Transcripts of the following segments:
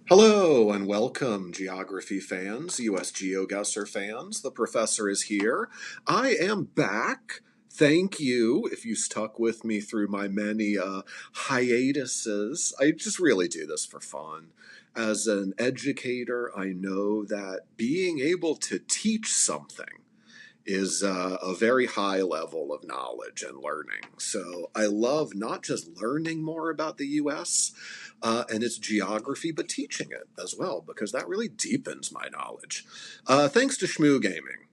Hello and welcome, geography fans, US Geoguessr fans. The professor is here. I am back. Thank you if you stuck with me through my many hiatuses. I just really do this for fun. As an educator, I know that being able to teach something is a very high level of knowledge and learning. So I love not just learning more about the US and its geography, but teaching it as well, because that really deepens my knowledge. Thanks to Shmoo Gaming.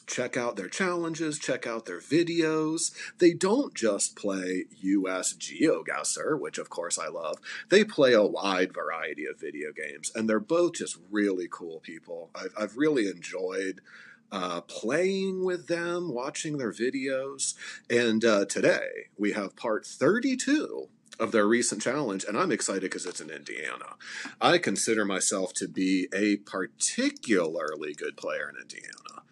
Check out their challenges, check out their videos. They don't just play US Geoguessr, which of course I love. They play a wide variety of video games, and they're both just really cool people. I've really enjoyed playing with them, watching their videos. And today we have part 32 of their recent challenge, and I'm excited because it's in Indiana. I consider myself to be a particularly good player in Indiana.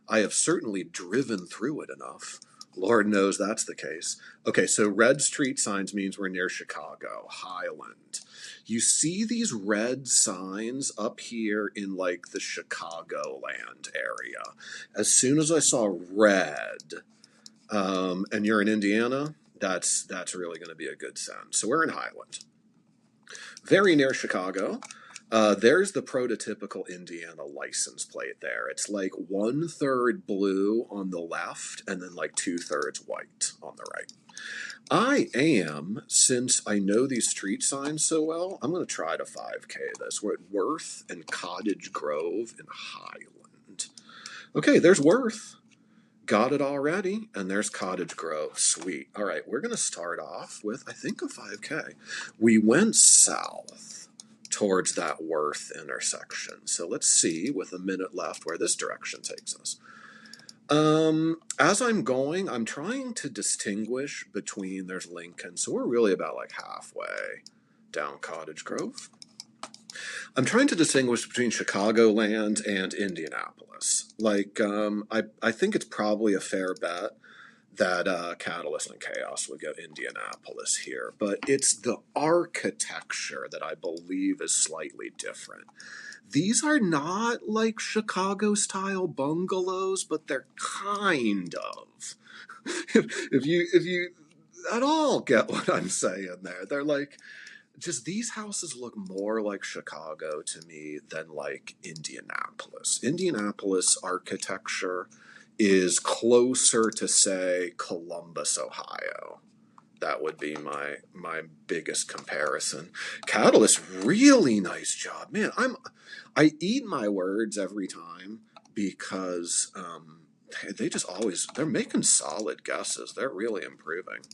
I have certainly driven through it enough. Lord knows that's the case. Okay, so red street signs means we're near Chicago, Highland. You see these red signs up here in like the Chicagoland area. As soon as I saw red, and you're in Indiana, that's really going to be a good sign. So we're in Highland, very near Chicago. There's the prototypical Indiana license plate there. It's like 1/3 blue on the left and then like 2/3 white on the right. Since I know these street signs so well, I'm going to try to 5K this. We're at Worth and Cottage Grove in Highland. Okay, there's Worth. Got it already. And there's Cottage Grove. Sweet. All right, we're going to start off with, I think, a 5K. We went south towards that Worth intersection. So let's see, with a minute left, where this direction takes us. As I'm going, I'm trying to distinguish between, there's Lincoln, so we're really about like halfway down Cottage Grove. I'm trying to distinguish between Chicagoland and Indianapolis. I think it's probably a fair bet that Catalyst and Chaos would go Indianapolis here, but it's the architecture that I believe is slightly different. These are not like Chicago-style bungalows, but they're kind of. If you at all get what I'm saying there, they're like, just these houses look more like Chicago to me than like Indianapolis. Indianapolis architecture is closer to, say, Columbus, Ohio. That would be my biggest comparison. Catalyst, really nice job, man. I eat my words every time because they just always, they're making solid guesses. They're really improving.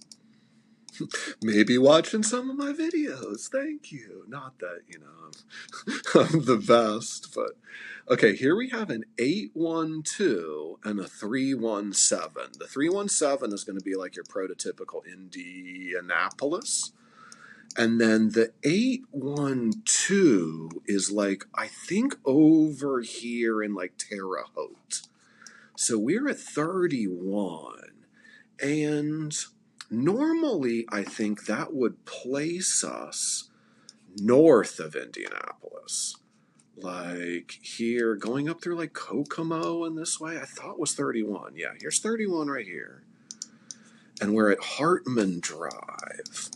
Maybe watching some of my videos. Thank you. Not that, I'm the best, but okay, here we have an 812 and a 317. The 317 is going to be like your prototypical Indianapolis. And then the 812 is like, I think over here in like Terre Haute. So we're at 31. And normally, I think that would place us north of Indianapolis. Like here, going up through like Kokomo and this way, I thought was 31. Yeah, here's 31 right here. And we're at Hartman Drive.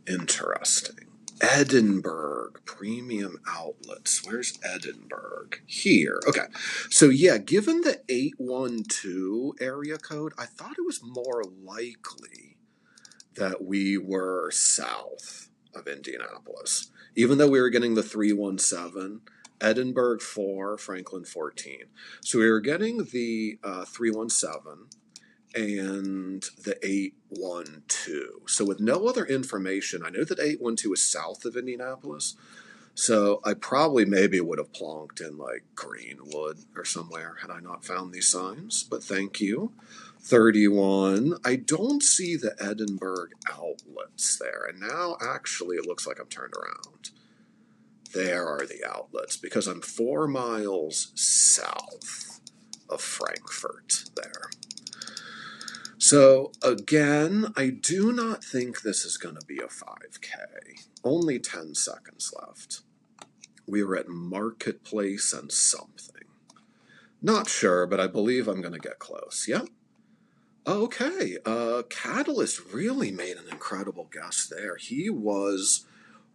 Interesting. Edinburgh Premium Outlets. Where's Edinburgh? Here. Okay. So yeah, given the 812 area code, I thought it was more likely that we were south of Indianapolis. Even though we were getting the 317, Edinburgh 4, Franklin 14. So we were getting the 317 and the 812. So with no other information, I know that 812 is south of Indianapolis. So I probably maybe would have plonked in like Greenwood or somewhere had I not found these signs, but thank you. 31. I don't see the Edinburgh outlets there. And now actually it looks like I'm turned around. There are the outlets because I'm 4 miles south of Frankfurt there. So again, I do not think this is going to be a 5K. Only 10 seconds left. We are at marketplace and something. Not sure, but I believe I'm going to get close. Yep. Okay. Catalyst really made an incredible guess there. He was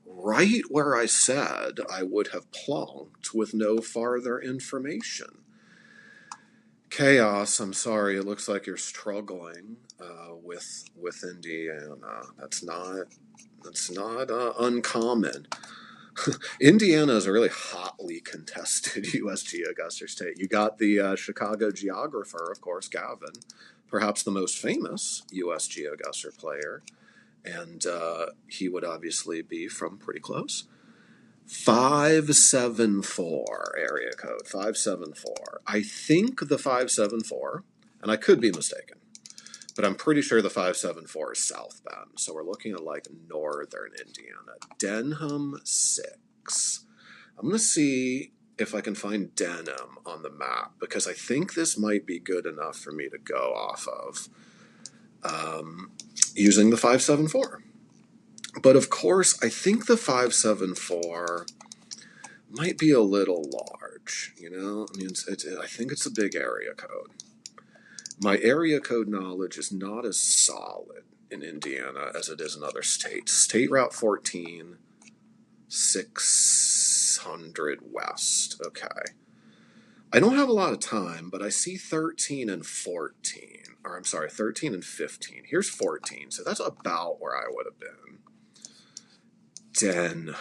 right where I said I would have plunked with no farther information. Chaos, I'm sorry, it looks like you're struggling with Indiana. That's not uncommon. Indiana is a really hotly contested US Geoguessr state. You got the Chicago geographer, of course, Gavin, perhaps the most famous US Geoguessr player, and he would obviously be from pretty close. 574 area code, 574. I think the 574, and I could be mistaken, but I'm pretty sure the 574 is South Bend. So we're looking at like northern Indiana. Denham 6. I'm going to see if I can find Denham on the map because I think this might be good enough for me to go off of using the 574. But of course, I think the 574 might be a little large, you know? I mean, I think it's a big area code. My area code knowledge is not as solid in Indiana as it is in other states. State Route 14, 600 West. Okay. I don't have a lot of time, but I see 13 and 14. Or I'm sorry, 13 and 15. Here's 14, so that's about where I would have been. Denham.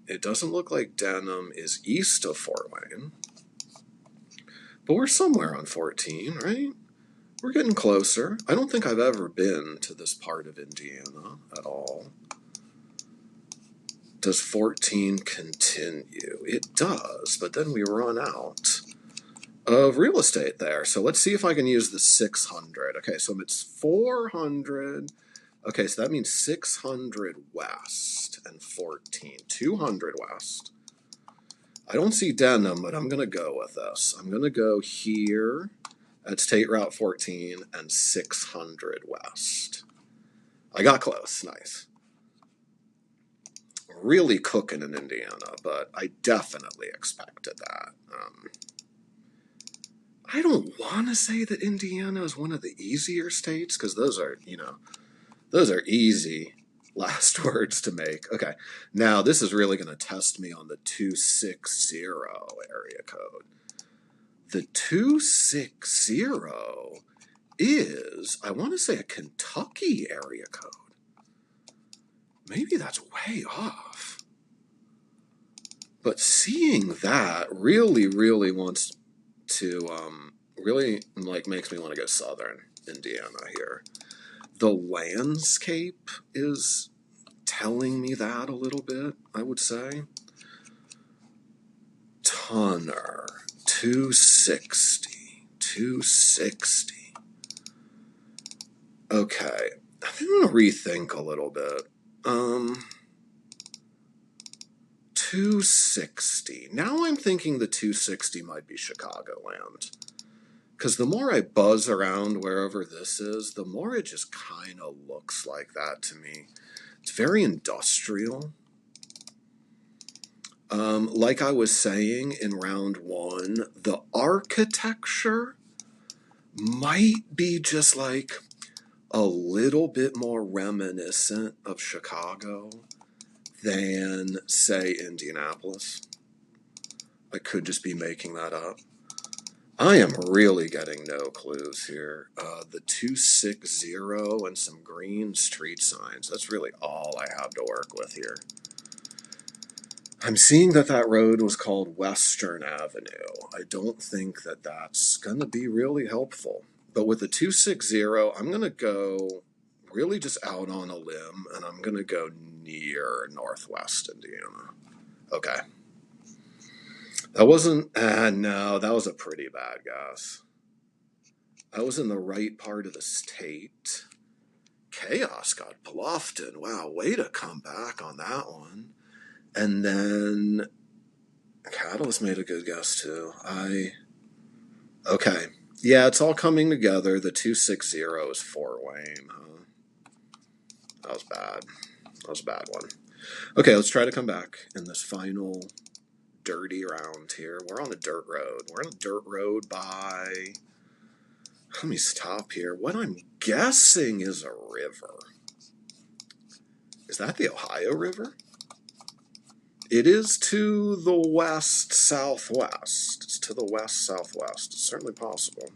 It doesn't look like Denham is east of Fort Wayne. But we're somewhere on 14, right? We're getting closer. I don't think I've ever been to this part of Indiana at all. Does 14 continue? It does, but then we run out of real estate there. So let's see if I can use the 600. Okay, so it's 400. Okay, so that means 600 west and 14. 200 west. I don't see Denham, but I'm going to go with this. I'm going to go here at State Route 14 and 600 west. I got close. Nice. Really cooking in Indiana, but I definitely expected that. I don't want to say that Indiana is one of the easier states because those are easy last words to make. Okay, now this is really going to test me on the 260 area code. The 260 is, I want to say, a Kentucky area code. Maybe that's way off. But seeing that really wants to, really makes me want to go southern Indiana here. The landscape is telling me that a little bit, I would say. Tonner, 260. Okay, I think I'm going to rethink a little bit. 260. Now I'm thinking the 260 might be Chicagoland. Because the more I buzz around wherever this is, the more it just kind of looks like that to me. It's very industrial. Like I was saying in round one, the architecture might be just like a little bit more reminiscent of Chicago than, say, Indianapolis. I could just be making that up. I am really getting no clues here. The 260 and some green street signs. That's really all I have to work with here. I'm seeing that road was called Western Avenue. I don't think that that's going to be really helpful. But with the 260, I'm going to go really just out on a limb, and I'm going to go near Northwest Indiana. Okay. That wasn't, no, that was a pretty bad guess. I was in the right part of the state. Chaos got Bluffton. Wow, way to come back on that one. And then Catalyst made a good guess too. Okay. Yeah, it's all coming together. The 260 is Fort Wayne, huh? That was bad. That was a bad one. Okay, let's try to come back in this final dirty round here. We're on a dirt road. We're on a dirt road by... Let me stop here. What I'm guessing is a river. Is that the Ohio River? It is to the west-southwest. It's to the west-southwest. It's certainly possible.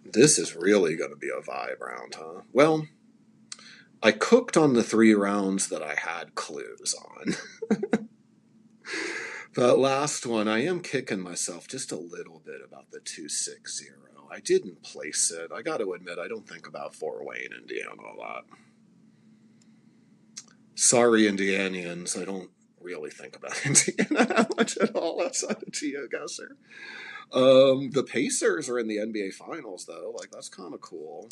This is really going to be a vibe round, huh? Well, I cooked on the 3 rounds that I had clues on. But last one, I am kicking myself just a little bit about the 260. I didn't place it. I got to admit, I don't think about Fort Wayne, Indiana a lot. Sorry, Indianians, I don't really think about Indiana that much at all outside of Geoguessr. The Pacers are in the NBA Finals, though. Like, that's kind of cool.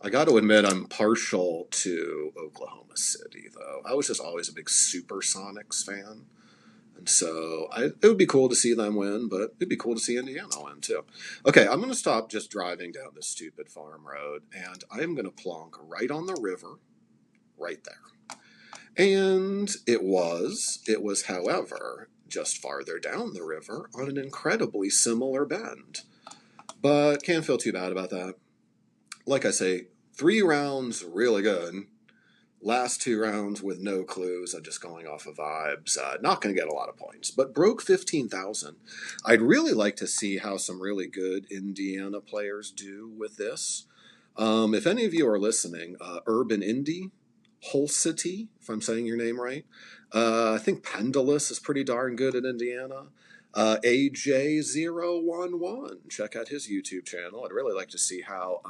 I got to admit, I'm partial to Oklahoma City, though. I was just always a big Supersonics fan. And so it would be cool to see them win, but it'd be cool to see Indiana win, too. Okay, I'm going to stop just driving down this stupid farm road, and I am going to plonk right on the river, right there. And it was, however, just farther down the river on an incredibly similar bend. But can't feel too bad about that. Like I say, 3 rounds, really good. Last 2 rounds with no clues. I'm just going off of vibes. Not going to get a lot of points, but broke 15,000. I'd really like to see how some really good Indiana players do with this. If any of you are listening, Urban Indie, Whole City, if I'm saying your name right. I think Pendulous is pretty darn good in Indiana. AJ011, check out his YouTube channel. I'd really like to see how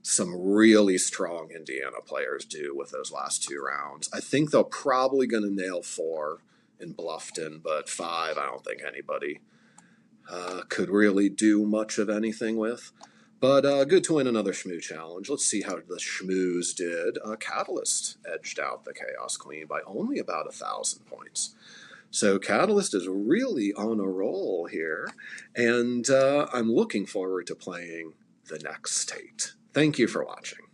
some really strong Indiana players do with those last 2 rounds. I think they're probably going to nail 4 in Bluffton, but 5 I don't think anybody could really do much of anything with. But good to win another Shmoo challenge. Let's see how the Shmoos did. Catalyst edged out the Chaos Queen by only about 1,000 points. So Catalyst is really on a roll here, and I'm looking forward to playing the next state. Thank you for watching.